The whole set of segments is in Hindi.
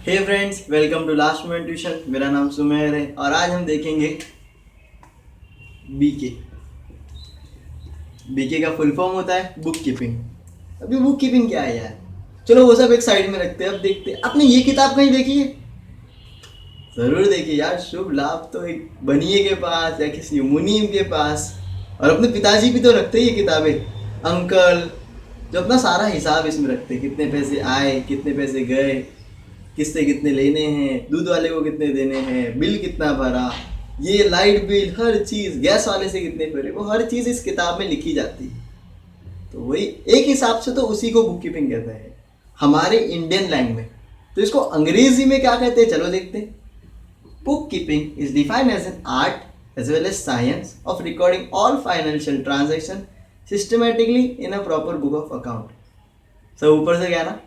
Hey friends, welcome to last moment tuition. मेरा नाम सुमेर है और आज हम देखेंगे बीके। बीके का फुल फॉर्म होता है बुक कीपिंग। अभी बुक कीपिंग क्या है यार? चलो वो सब एक साइड में रखते हैं। अब देखते हैं, आपने ये किताब कहीं देखी है? जरूर देखिए यार। शुभ लाभ तो एक बनिए के पास या किसी मुनीम के पास, और अपने पिताजी भी तो रखते हैं ये किताबें, अंकल, जो अपना सारा हिसाब इसमें रखते हैं। कितने पैसे आए, कितने पैसे गए, किससे कितने लेने हैं, दूध वाले को कितने देने हैं, बिल कितना भरा, ये लाइट बिल, हर चीज़, गैस वाले से कितने भरे, वो हर चीज़ इस किताब में लिखी जाती है। तो वही एक हिसाब से तो उसी को बुक कीपिंग कहते हैं हमारे इंडियन लैंग्वेज में। तो इसको अंग्रेजी में क्या कहते हैं, चलो देखते हैं। Book keeping is defined as an art as well as science of recording all financial transaction systematically in a proper book of account. सब ऊपर से क्या ना,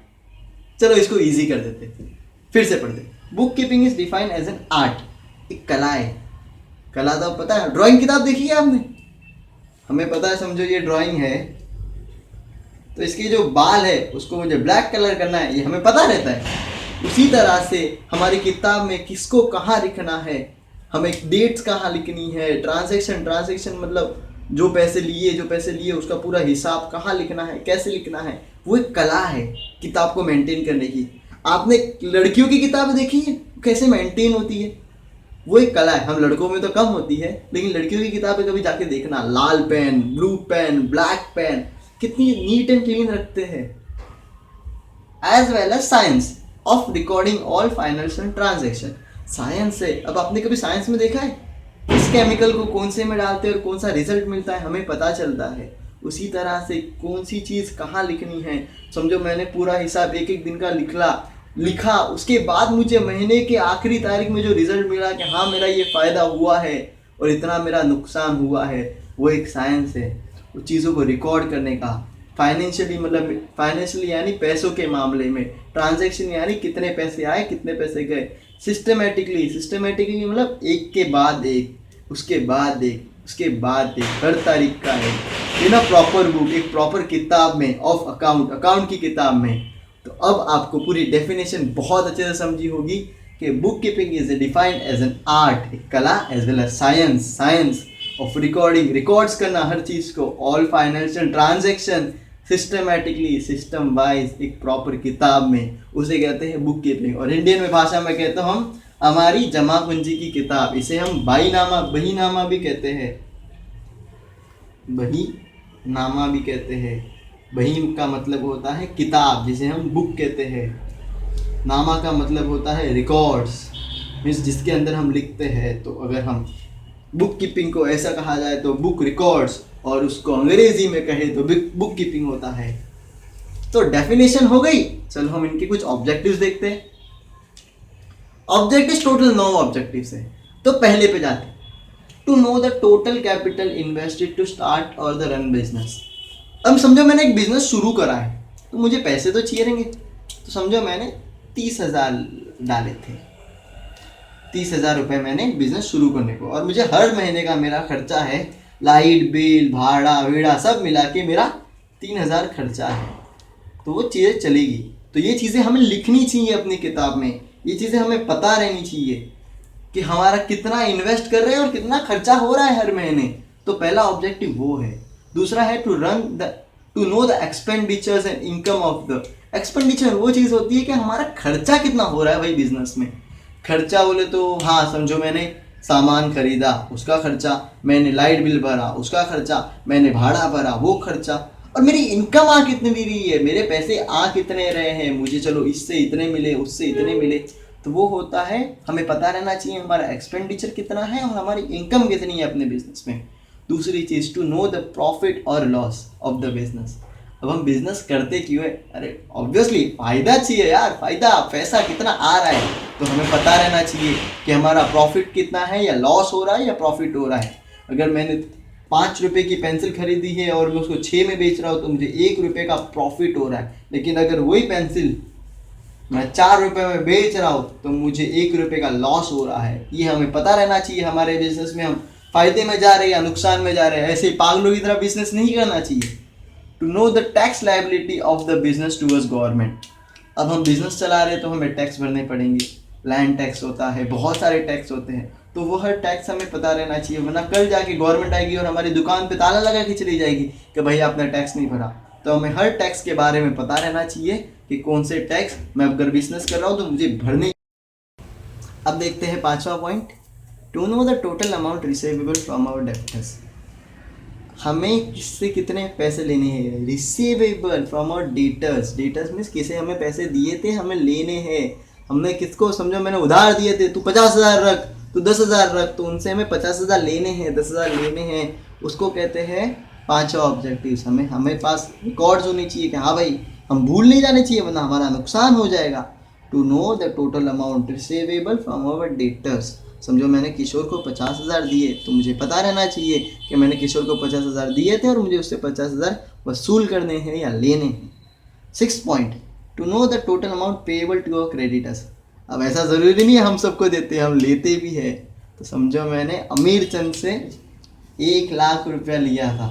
चलो इसको इजी कर देते हैं, फिर से पढ़ते। Book keeping is defined as an art, एक कला है। कला तो पता है, ड्राइंग किताब देखी है आपने? हमें पता है, समझो ये ड्राइंग है तो इसके जो बाल है उसको मुझे ब्लैक कलर करना है, ये हमें पता रहता है। उसी तरह से हमारी किताब में किसको कहाँ लिखना है, हमें डेट्स कहाँ लिखनी है, ट्रांजैक्शन मतलब जो पैसे लिए उसका पूरा हिसाब कहाँ लिखना है, कैसे लिखना है, वो एक कला है किताब को मेंटेन करने की। आपने लड़कियों की किताब देखी है कैसे मेंटेन होती है? वो एक कला है। हम लड़कों में तो कम होती है, लेकिन लड़कियों की किताबें कभी जाके देखना, लाल pen, blue pen, black pen, कितनी नीट एंड क्लीन रखते हैं। As well as science of recording all financial transaction. Science है। अब आपने कभी साइंस में देखा है इस केमिकल को कौन से में डालते हैं और कौन सा रिजल्ट मिलता है, हमें पता चलता है। उसी तरह से कौन सी चीज़ कहाँ लिखनी है, समझो मैंने पूरा हिसाब एक एक दिन का लिखा, उसके बाद मुझे महीने के आखिरी तारीख में जो रिजल्ट मिला कि हाँ मेरा ये फ़ायदा हुआ है और इतना मेरा नुकसान हुआ है, वो एक साइंस है। उस चीज़ों को रिकॉर्ड करने का। फाइनेंशियली यानी पैसों के मामले में, ट्रांजैक्शन यानी कितने पैसे आए, कितने पैसे गए, सिस्टमेटिकली मतलब एक के बाद एक, उसके बाद एक, उसके बाद एक, हर तारीख का है, इन अ प्रॉपर बुक, एक प्रॉपर किताब में, ऑफ अकाउंट की किताब में। तो अब आपको पूरी डेफिनेशन बहुत अच्छे से समझी होगी कि book keeping is defined as an art, एक कला, as well as science of records करना हर चीज़ को, all financial transaction systematically, system wise, एक प्रॉपर किताब में, उसे कहते हैं बुक कीपिंग। और इंडियन में भाषा में कहते हैं हम हमारी जमा पूंजी की किताब, इसे हम बहीनामा भी कहते हैं। बहीनामा भी कहते हैं। बही का मतलब होता है किताब, जिसे हम बुक कहते हैं। नामा का मतलब होता है रिकॉर्ड्स, मीन्स जिसके अंदर हम लिखते हैं। तो अगर हम बुक कीपिंग को ऐसा कहा जाए तो बुक रिकॉर्ड्स, और उसको अंग्रेजी में कहे तो बुक कीपिंग होता है। तो डेफिनेशन हो गई। चलो हम इनके कुछ ऑब्जेक्टिव्स देखते हैं। ऑब्जेक्टिव्स टोटल 9 ऑब्जेक्टिव्स है। तो पहले पे जाते हैं, to know the total capital invested to start और द रन बिजनेस। अब समझो मैंने एक बिजनेस शुरू करा है, तो मुझे पैसे तो चाहिए रहेंगे। तो समझो मैंने 30,000 डाले थे, 30,000 रुपये मैंने बिजनेस शुरू करने को, और मुझे हर महीने का मेरा खर्चा है, लाइट बिल, भाड़ा वीड़ा सब मिला के मेरा 3,000 खर्चा है। तो वो चीज़ें चलेगी। तो ये चीज़ें हमें लिखनी चाहिए अपनी किताब में, ये चीज़ें हमें पता रहनी चाहिए कि हमारा कितना इन्वेस्ट कर रहे हैं और कितना खर्चा हो रहा है हर महीने। तो पहला ऑब्जेक्टिव वो है। दूसरा है to know the expenditures and income of the expenditure. वो चीज़ होती है कि हमारा खर्चा कितना हो रहा है भाई बिजनेस में। खर्चा बोले तो हाँ, समझो मैंने सामान खरीदा, उसका खर्चा, मैंने लाइट बिल भरा, उसका खर्चा, मैंने भाड़ा भरा, वो खर्चा, और मेरी इनकम आ कितनी रही है, मेरे पैसे आ कितने रहे हैं, मुझे चलो इससे इतने मिले, उससे इतने मिले। तो वो होता है, हमें पता रहना चाहिए हमारा एक्सपेंडिचर कितना है और हमारी इनकम कितनी है अपने बिजनेस में। दूसरी चीज़, टू नो द प्रॉफिट और लॉस ऑफ द बिजनेस। अब हम बिजनेस करते क्यों है? अरे ऑब्वियसली फ़ायदा चाहिए यार, फ़ायदा, पैसा कितना आ रहा है। तो हमें पता रहना चाहिए कि हमारा प्रॉफिट कितना है, या लॉस हो रहा है या प्रॉफिट हो रहा है। अगर मैंने 5 रुपये की पेंसिल खरीदी है और मैं उसको 6 में बेच रहा हूँ तो मुझे 1 रुपये का प्रॉफिट हो रहा है। लेकिन अगर वही पेंसिल मैं 4 रुपये में बेच रहा हूँ तो मुझे 1 रुपये का लॉस हो रहा है। ये हमें पता रहना चाहिए हमारे बिजनेस में हम फ़ायदे में जा रहे हैं या नुकसान में जा रहे हैं। ऐसे ही पागलों की तरह बिजनेस नहीं करना चाहिए। To know the tax liability of the business towards government. अब हम बिजनेस चला रहे हैं तो हमें टैक्स भरने पड़ेंगे, लैंड टैक्स होता है, बहुत सारे टैक्स होते हैं, तो वो हर टैक्स हमें पता रहना चाहिए, वरना कल जाके गवर्नमेंट आएगी और हमारी दुकान पे ताला लगा के चली जाएगी कि भाई आपने टैक्स नहीं भरा। तो हमें हर टैक्स के बारे में पता रहना चाहिए कि कौन से टैक्स मैं अगर बिजनेस कर रहा हूँ तो मुझे भरने। अब देखते हैं 5वां point, to know the total amount receivable from our debtors. हमें किससे कितने पैसे लेने हैं, receivable from our debtors. Debtors means किसे हमें पैसे दिए थे हमें लेने हैं। हमने किसको, समझो मैंने उधार दिए थे, तू 50,000 रख, तू 10,000 रख, तो उनसे हमें 50,000 लेने हैं, 10,000 लेने हैं। उसको कहते हैं 5वां ऑब्जेक्टिव्स। हमें पास रिकॉर्ड्स होनी चाहिए कि हाँ भाई हम भूल नहीं जाने चाहिए वरना हमारा नुकसान हो जाएगा। To know the total amount receivable from our debtors. समझो मैंने किशोर को 50,000 दिए तो मुझे पता रहना चाहिए कि मैंने किशोर को 50,000 दिए थे और मुझे उससे 50,000 वसूल करने हैं या लेने हैं। 6 point, to know the total amount payable to our creditors. अब ऐसा ज़रूरी नहीं है हम सबको देते हैं, हम लेते भी है। तो समझो मैंने अमीर चंद से 1 लाख रुपया लिया था,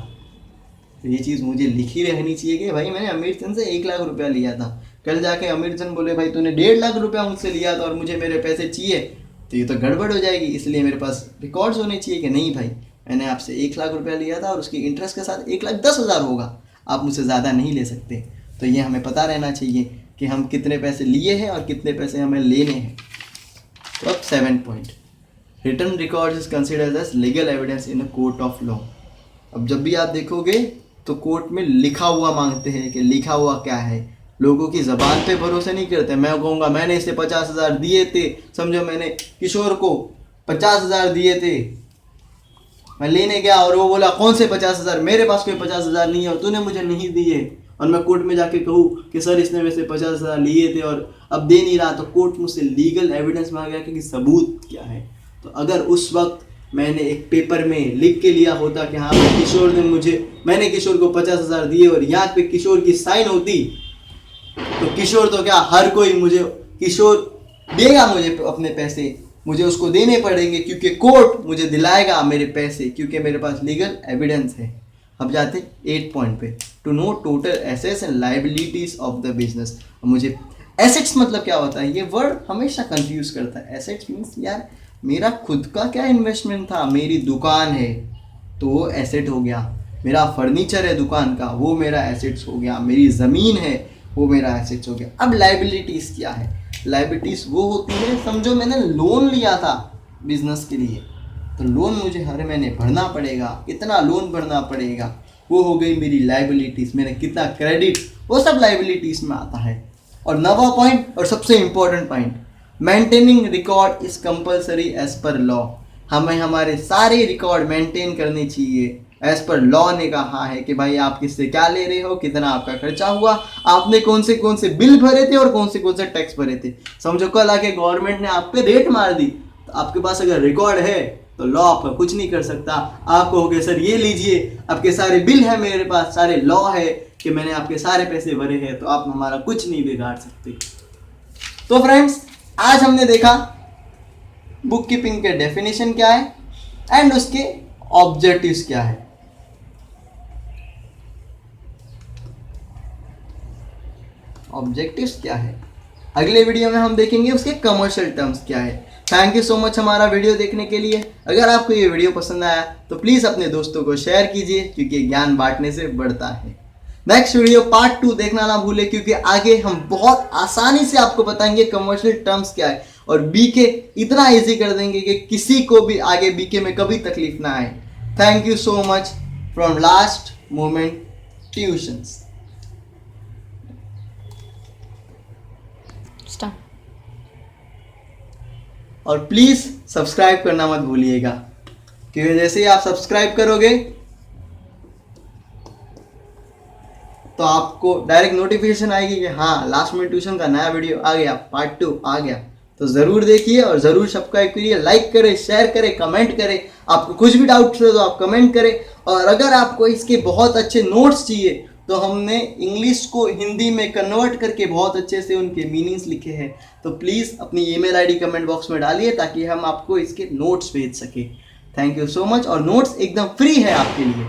तो ये चीज़ मुझे लिखी रहनी चाहिए कि भाई मैंने अमीर चंद से 1 लाख रुपया लिया था। कल जाके अमीर चंद बोले भाई तूने 1.5 लाख रुपया मुझसे लिया था और मुझे मेरे पैसे चाहिए, तो ये तो गड़बड़ हो जाएगी। इसलिए मेरे पास रिकॉर्ड्स होने चाहिए कि नहीं भाई मैंने आपसे 1 लाख रुपया लिया था और उसकी इंटरेस्ट के साथ 1,10,000 होगा, आप मुझसे ज़्यादा नहीं ले सकते। तो ये हमें पता रहना चाहिए कि हम कितने पैसे लिए हैं और कितने पैसे हमें लेने हैं। तो अब 7 point, return record is considered as legal evidence in a court of law. अब जब भी आप देखोगे तो कोर्ट में लिखा हुआ मांगते हैं कि लिखा हुआ क्या है। लोगों की ज़बान पे भरोसे नहीं करते। मैं कहूँगा मैंने इसे 50,000 दिए थे, समझो मैंने किशोर को 50,000 दिए थे, मैं लेने गया और वो बोला कौन से 50,000, मेरे पास कोई 50,000 नहीं है और तूने मुझे नहीं दिए, और मैं कोर्ट में जाके कहूँ कि सर इसने वैसे 50,000 लिए थे और अब दे नहीं रहा, तो कोर्ट मुझसे लीगल एविडेंस मांगेगा कि सबूत क्या है। तो अगर उस वक्त मैंने एक पेपर में लिख के लिया होता कि हाँ किशोर ने मैंने किशोर को 50,000 दिए और यहाँ पे किशोर की साइन होती, तो किशोर तो क्या हर कोई किशोर देगा मुझे अपने पैसे, मुझे उसको देने पड़ेंगे क्योंकि कोर्ट मुझे दिलाएगा मेरे पैसे क्योंकि मेरे पास लीगल एविडेंस है। अब जाते 8 पॉइंट पे, to know total assets and liabilities of the business. मुझे एसेट्स मतलब क्या होता है, ये वर्ड हमेशा कंफ्यूज करता है। एसेट्स मीन्स यार मेरा खुद का क्या इन्वेस्टमेंट था, मेरी दुकान है तो वो एसेट हो गया, मेरा फर्नीचर है दुकान का वो मेरा एसेट्स हो गया, मेरी ज़मीन है वो मेरा एसेट्स हो गया। अब लायबिलिटीज़ क्या है, लायबिलिटीज़ वो होती है, समझो मैंने लोन लिया था बिजनेस के लिए, तो लोन मुझे हर महीने भरना पड़ेगा, इतना लोन भरना पड़ेगा, वो हो गई मेरी लायबिलिटीज़। मैंने कितना क्रेडिट, वो सब लायबिलिटीज़ में आता है। और 9वां पॉइंट और सबसे important point, maintaining record is compulsory as per law. हमें हमारे सारे रिकॉर्ड मेंटेन करने चाहिए एज पर लॉ ने कहा है कि भाई आप किससे क्या ले रहे हो, कितना आपका खर्चा हुआ, आपने कौन से बिल भरे थे और कौन से टैक्स भरे थे। समझो कल आके गवर्नमेंट ने आप पे रेट मार दी, तो आपके पास अगर रिकॉर्ड है तो लॉ आपका कुछ नहीं कर सकता। आप कहोगे सर ये लीजिए आपके सारे बिल है मेरे पास, सारे लॉ है कि मैंने आपके सारे पैसे भरे हैं, तो आप हमारा कुछ नहीं बिगाड़ सकते। तो फ्रेंड्स आज हमने देखा बुक कीपिंग के डेफिनेशन क्या है एंड उसके ऑब्जेक्टिव्स क्या है। ऑब्जेक्टिव्स क्या है, अगले वीडियो में हम देखेंगे उसके कमर्शियल टर्म्स क्या है। थैंक यू सो मच हमारा वीडियो देखने के लिए। अगर आपको ये वीडियो पसंद आया तो प्लीज़ अपने दोस्तों को शेयर कीजिए क्योंकि ज्ञान बांटने से बढ़ता है। नेक्स्ट वीडियो पार्ट 2 देखना ना भूले क्योंकि आगे हम बहुत आसानी से आपको बताएंगे कमर्शियल टर्म्स क्या है और बीके इतना इजी कर देंगे कि किसी को भी आगे बीके में कभी तकलीफ ना आए। Thank you so much from last moment tuitions. और प्लीज़ सब्सक्राइब करना मत भूलिएगा क्योंकि जैसे ही आप सब्सक्राइब करोगे तो आपको डायरेक्ट नोटिफिकेशन आएगी कि हाँ लास्ट मिनट ट्यूशन का नया वीडियो आ गया, पार्ट 2 आ गया। तो ज़रूर देखिए और ज़रूर सब्सक्राइब करिए, लाइक करें, शेयर करें, कमेंट करें। आपको कुछ भी डाउट हो तो आप कमेंट करें। और अगर आपको इसके बहुत अच्छे नोट्स चाहिए तो हमने इंग्लिश को हिंदी में कन्वर्ट करके बहुत अच्छे से उनके मीनिंग्स लिखे हैं, तो प्लीज़ अपनी ईमेल आईडी कमेंट बॉक्स में डालिए ताकि हम आपको इसके नोट्स भेज सकें। थैंक यू सो मच और नोट्स एकदम फ्री है आपके लिए।